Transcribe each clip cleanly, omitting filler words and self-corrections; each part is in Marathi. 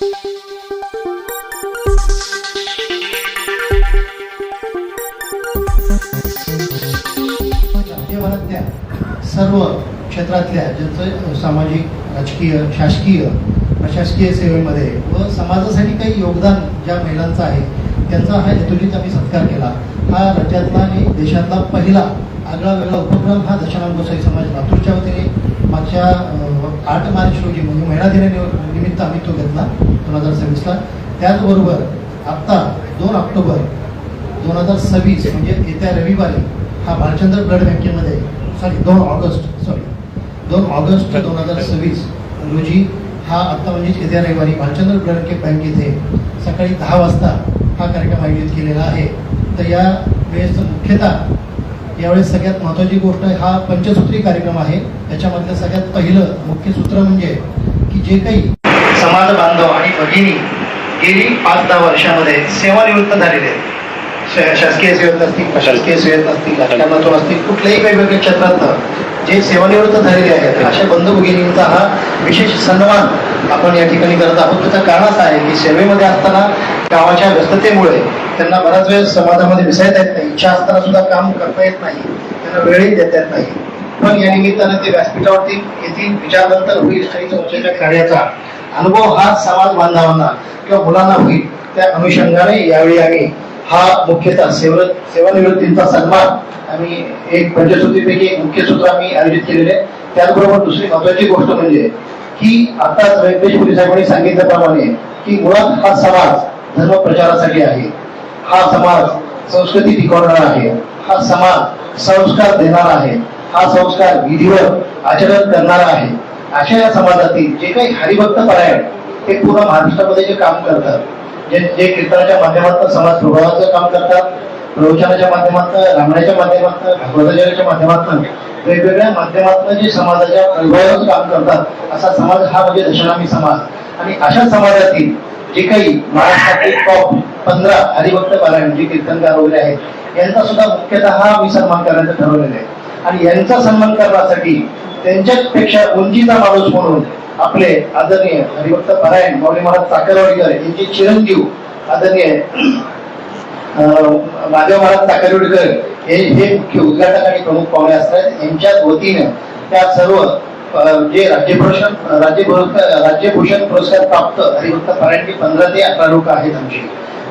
राज्यभरातल्या सर्व क्षेत्रातल्या ज्यांचं सामाजिक, राजकीय, शासकीय, प्रशासकीय सेवेमध्ये व समाजासाठी काही योगदान ज्या महिलांचं आहे त्यांचा हा हेतुजीत आम्ही सत्कार केला. हा राज्यातला आणि देशातला पहिला आगळा वेगळा उपक्रम हा दशानंद गोसावी समाज लातूरच्या वतीने मागच्या 8 मार्च रोजी म्हणजे महिला दिनानिमित्त आम्ही तो घेतला 2026ला. त्याचबरोबर आत्ता 2 ऑक्टोबर 2026 म्हणजे येत्या रविवारी हा भालचंद्र ब्लड बँकेमध्ये 2 ऑगस्ट 2026 रोजी हा आत्ता म्हणजेच येत्या रविवारी भालचंद्र ब्लड बँक येथे सकाळी 10 वाजता हा कार्यक्रम आयोजित केलेला आहे. तर या वेळेस मुख्यतः यावेळेस सगळ्यात महत्त्वाची गोष्ट हा पंचसूत्री कार्यक्रम आहे. याच्यामधलं सगळ्यात पहिलं मुख्य सूत्र म्हणजे की जे काही समाज बांधव आणि भगिनी गेली 5-10 वर्षामध्ये सेवानिवृत्त झालेले आहेत, शासकीय सेवेत असतील, प्रशासकीय सेवेत असतील, राजकारणातून असतील, कुठल्याही वेगवेगळ्या क्षेत्रात जे सेवानिवृत्त झालेले आहेत अशा बंधू भगिनींचा हा विशेष सन्मान आपण या ठिकाणी करत आहोत. त्याचं कारण असं आहे की सेवेमध्ये असताना गावाच्या व्यस्ततेमुळे त्यांना बराच वेळ समाजामध्ये मिसळता येत नाही, इच्छा असताना सुद्धा काम करता येत नाही, त्यांना वेळही देता येत नाही. पण या निमित्तानं ते व्यासपीठावरती येथील विचारनंतर होईल आणि संस्थेच्या कार्याचा अनुभव हा समाज बांधवांना किंवा मुलांना होईल. त्या अनुषंगाने यावेळी आम्ही हा मुख्यतः सेवानिवृत्तींचा सन्मान आम्ही एक पंचसूत्रीपैकी एक मुख्य सूत्र आम्ही आयोजित केलेले. त्याचबरोबर दुसरी महत्वाची गोष्ट म्हणजे की आताच व्यंकटेश पोलीस साहेबांनी सांगितल्याप्रमाणे की मुळात हा समाज धर्म प्रचारासाठी आहे, हा समाज संस्कृती टिकवणारा आहे, हा समाज संस्कार देणारा आहे, हा संस्कार विधीवर आचरण करणारा आहे. अशा या समाजातील जे काही हरिभक्त परायण ते पूर्ण महाराष्ट्रामध्ये जे काम करतात, जे कीर्तनाच्या माध्यमातून समाज प्रभावाचं काम करतात, प्रवचनाच्या माध्यमातून, रामायणाच्या माध्यमातून, भगवद्गीतेच्या माध्यमातून, वेगवेगळ्या माध्यमातून जे समाजाच्या प्रभावाचं काम करतात, असा समाज हा म्हणजे दशनामी समाज. आणि अशा समाजातील जे काही महाराष्ट्रातील टॉप 15 हरिभक्त परायण जे कीर्तनकार वगैरे आहेत यांचा सुद्धा मुख्यतः मी सन्मान करण्याचं ठरवलेलं आहे. आणि यांचा सन्मान करण्यासाठी त्यांच्यापेक्षा उंचीचा माणूस म्हणून आपले आदरणीय हरिभक्त परायण माऊली महाराज चाकरवाडीकर यांचे चिरंजीव आदरणीय महादेव महाराज चाकरवाडीकर हे मुख्य उद्घाटक आणि प्रमुख पाहुणे असतात. यांच्या वतीनं त्या सर्व जे राज्यभूषण पुरस्कार प्राप्त हरिभक्त परायण 15 ते 18 लोक आहेत आमची.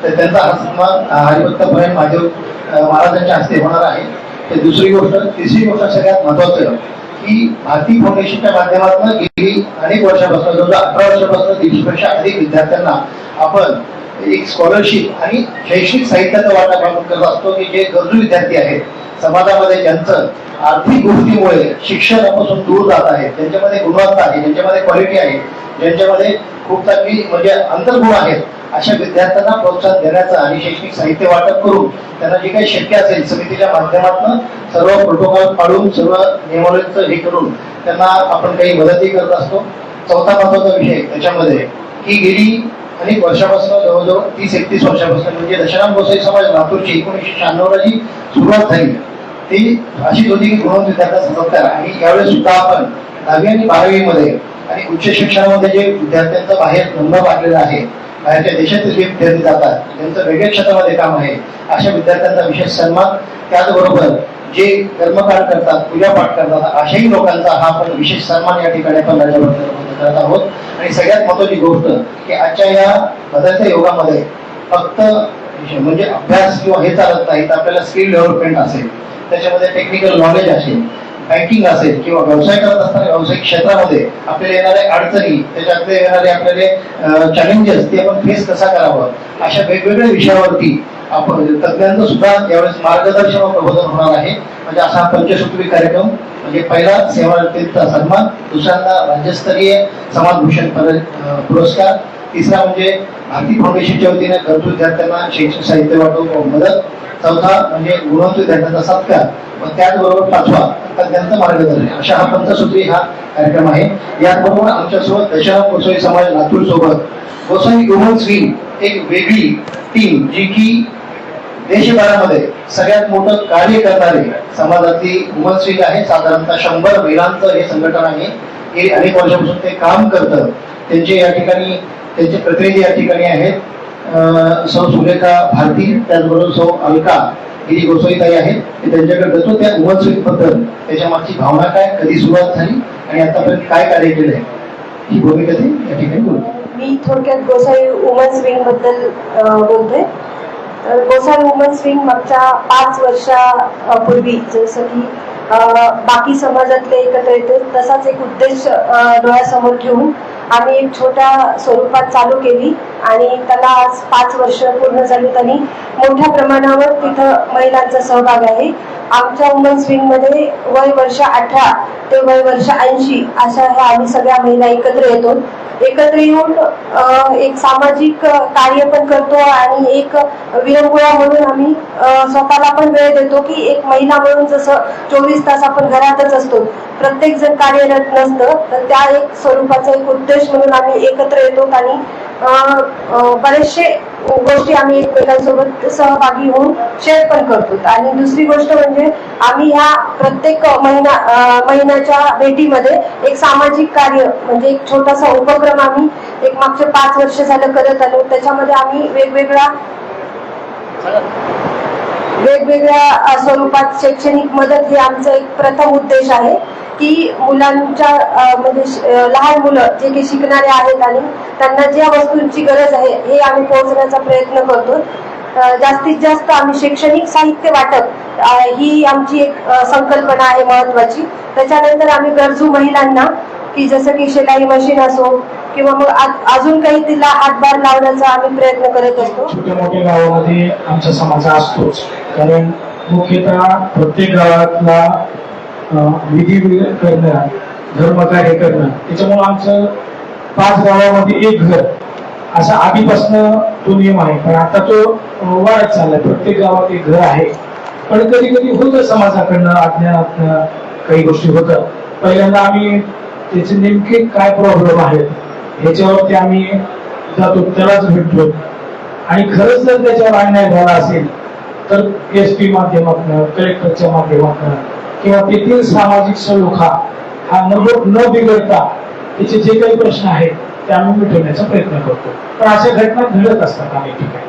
तर त्यांचा हा सन्मान हरिभक्त परायण महादेव महाराजांच्या हस्ते होणार आहे. तर दुसरी गोष्ट. तिसरी गोष्ट सगळ्यात महत्वाचं की भारती फाउंडेशनच्या माध्यमातून गेली अनेक वर्षापासून 18 वर्षापासून 150पेक्षा अधिक विद्यार्थ्यांना आपण एक स्कॉलरशिप आणि शैक्षणिक साहित्याचा वाटा आपण करत असतो की जे गरजू विद्यार्थी आहेत समाजामध्ये, ज्यांचं आर्थिक गोष्टीमुळे शिक्षणापासून दूर जात आहेत, ज्यांच्यामध्ये गुणवत्ता आहे, ज्यांच्यामध्ये क्वालिटी आहे, ज्यांच्यामध्ये खूप चांगली म्हणजे अंतर्गुण आहेत, अशा विद्यार्थ्यांना प्रोत्साहन देण्याचं आणि शैक्षणिक साहित्य वाटप करून त्यांना जे काही शक्य असेल समितीच्या माध्यमातून सर्व प्रोटोकॉल पाळून सर्व नियमावलीचं हे करून त्यांना आपण काही मदतही करत असतो. चौथा महत्वाचा विषय त्याच्यामध्ये की गेली अनेक वर्षापासून जवळजवळ 30-31 वर्षापासून म्हणजे दशानंद गोसावी समाज लातूरची 1996 ला जी सुरुवात झाली ती अशी होती की गुणवंत विद्यार्थ्यांचा सत्कार. आणि यावेळेस सुद्धा आपण 10वी आणि 12वी मध्ये आणि उच्च शिक्षणामध्ये जे विद्यार्थ्यांचा बाहेर नंबर लागलेला आहे, बाहेरच्या देशातील जे विद्यार्थी जातात त्यांचं वेगळ्या क्षेत्रामध्ये काम आहे, अशा विद्यार्थ्यांचा विशेष सन्मान. त्याचबरोबर जे कर्मकांड करतात, पूजापाठ करतात, अशाही लोकांचा हा आपण विशेष सन्मान या ठिकाणी आपण राज्यभर करत आहोत. आणि सगळ्यात महत्वाची गोष्ट की आजच्या या बदलत्या युगामध्ये फक्त म्हणजे अभ्यास किंवा हे चालत नाही, तर आपल्याला स्किल डेव्हलपमेंट असेल, त्याच्यामध्ये टेक्निकल नॉलेज असेल, बँकिंग असेल किंवा व्यवसाय करत असताना व्यावसायिक क्षेत्रामध्ये आपल्याला येणारे अडचणी, त्याच्यातले येणारे आपल्याला चॅलेंजेस ते आपण फेस कसा करावं, अशा वेगवेगळ्या विषयावरती आपण तज्ञांचं सुद्धा यावेळेस मार्गदर्शन व प्रबोधन होणार आहे. म्हणजे असा पंचसूत्री कार्यक्रम म्हणजे पहिला सेवानिवृत्तीचा सन्मान, दुसऱ्यांदा राज्यस्तरीय समाजभूषण पुरस्कार, तिसरा म्हणजे भारती फाउंडेशनच्या वतीने गरजू विद्यार्थ्यांना शैक्षणिक साहित्य वाटप मदत, चौथा म्हणजे गुणवंत विद्यार्थ्यांचा सत्कार व त्याचबरोबर 5वा तज्ञांचं मार्गदर्शन. अशा हा पंचसूत्री हा कार्यक्रम आहे. याचबरोबर आमच्यासोबत दशानंद गोसावी समाज लातूर सोबत गोसावी वुमन्स विंग एक वेगळी टीम जी की देशभरामध्ये सगळ्यात मोठं कार्य करणारे समाजातली वुमन्स विंग आहे. साधारणतः 100 महिलांचं हे संघटन आहे. गेली अनेक वर्षापासून ते काम करतं. त्यांचे या ठिकाणी त्यांचे प्रतिनिधी या ठिकाणी आहेत. सौ सुलेखा भारती, त्याचबरोबर सौ अलका ही गोसाईताई आहेत. ते त्यांच्याकडे जातो त्या वुमन्स विंग बद्दल त्याच्या मागची भावना काय, कधी सुरुवात झाली आणि आतापर्यंत काय कार्य केलं आहे ही भूमिका ते या ठिकाणी बोलतो. मी थोडक्यात गोसाई वुमन्स विंग बद्दल बोलते. गोसाई वुमन्स विंग मागच्या 5 वर्षापूर्वी जसं की बाकी समाजातले एकत्र येते तसाच एक उद्देश डोळ्यासमोर ठेवून आम्ही एक छोट्या स्वरूपात चालू केली आणि त्याला आज 5 वर्ष पूर्ण झाली आणि मोठ्या प्रमाणावर तिथं महिलांचा सहभाग आहे. आमच्या वुमन्स विंग मध्ये वय वर्ष 18 ते वय वर्ष 80 अशा ह्या आम्ही सगळ्या महिला एकत्र येतो. एकत्र येऊन एक सामाजिक कार्य पण करतो आणि एक विरंगुळा म्हणून आम्ही स्वतःला पण वेळ देतो की एक महिला म्हणून जसं 24 तास आपण घरातच असतो, प्रत्येक जण कार्यरत नसतं, तर त्या एक स्वरूपाचा एक उद्देश म्हणून आम्ही एकत्र येतो आणि बरेचसे गोष्टी आम्ही एकमेकांसोबत सहभागी होऊन शेअर पण करतो. आणि दुसरी गोष्ट म्हणजे आम्ही ह्या प्रत्येक महिन्याच्या भेटीमध्ये एक सामाजिक कार्य म्हणजे एक छोटासा उपक्रम आम्ही एक मागचे 5 वर्ष झालं करत आलो. त्याच्यामध्ये आम्ही वेगवेगळ्या स्वरूपात शैक्षणिक मदत हे आमचा एक प्रथम उद्देश आहे की मुलांच्या म्हणजे लहान मुलं जे काही शिकणारे आहेत आणि त्यांना ज्या वस्तूंची गरज आहे हे आम्ही पोहोचण्याचा प्रयत्न करतो. जास्तीत जास्त आम्ही शैक्षणिक साहित्य वाटप ही आमची एक संकल्पना आहे महत्वाची. त्याच्यानंतर आम्ही गरजू महिलांना की जसं की शिलाई मशीन असो किंवा मग अजून काही तिला हातभार लावण्याचा आम्ही प्रयत्न करत असतो. छोट्या मोठ्या गावामध्ये आमचा समाज असतोच, कारण मुख्यतः प्रत्येक गावातला विधी करणं, धर्मकार्य करणं, त्याच्यामुळे आमचं 5 गावामध्ये एक घर असा आधीपासून तो नियम आहे. पण आता तो वाढत चाललाय, प्रत्येक गावात एक घर आहे. पण कधी कधी होतं समाजाकडनं अज्ञानातनं काही गोष्टी होतात. पहिल्यांदा आम्ही त्याचे नेमके काय प्रॉब्लेम आहेत ह्याच्यावरती आम्ही जातो, त्यालाच भेटतो आणि खरंच जर त्याच्यावर अन्याय झाला असेल तर SP माध्यमातून, कलेक्टरच्या माध्यमातून किंवा तेथील सामाजिक सलोखा हा न बिघडता त्याचे जे काही प्रश्न आहेत ते आम्ही मिटवण्याचा प्रयत्न करतो. पण अशा घटना घडत असतात अनेक ठिकाणी.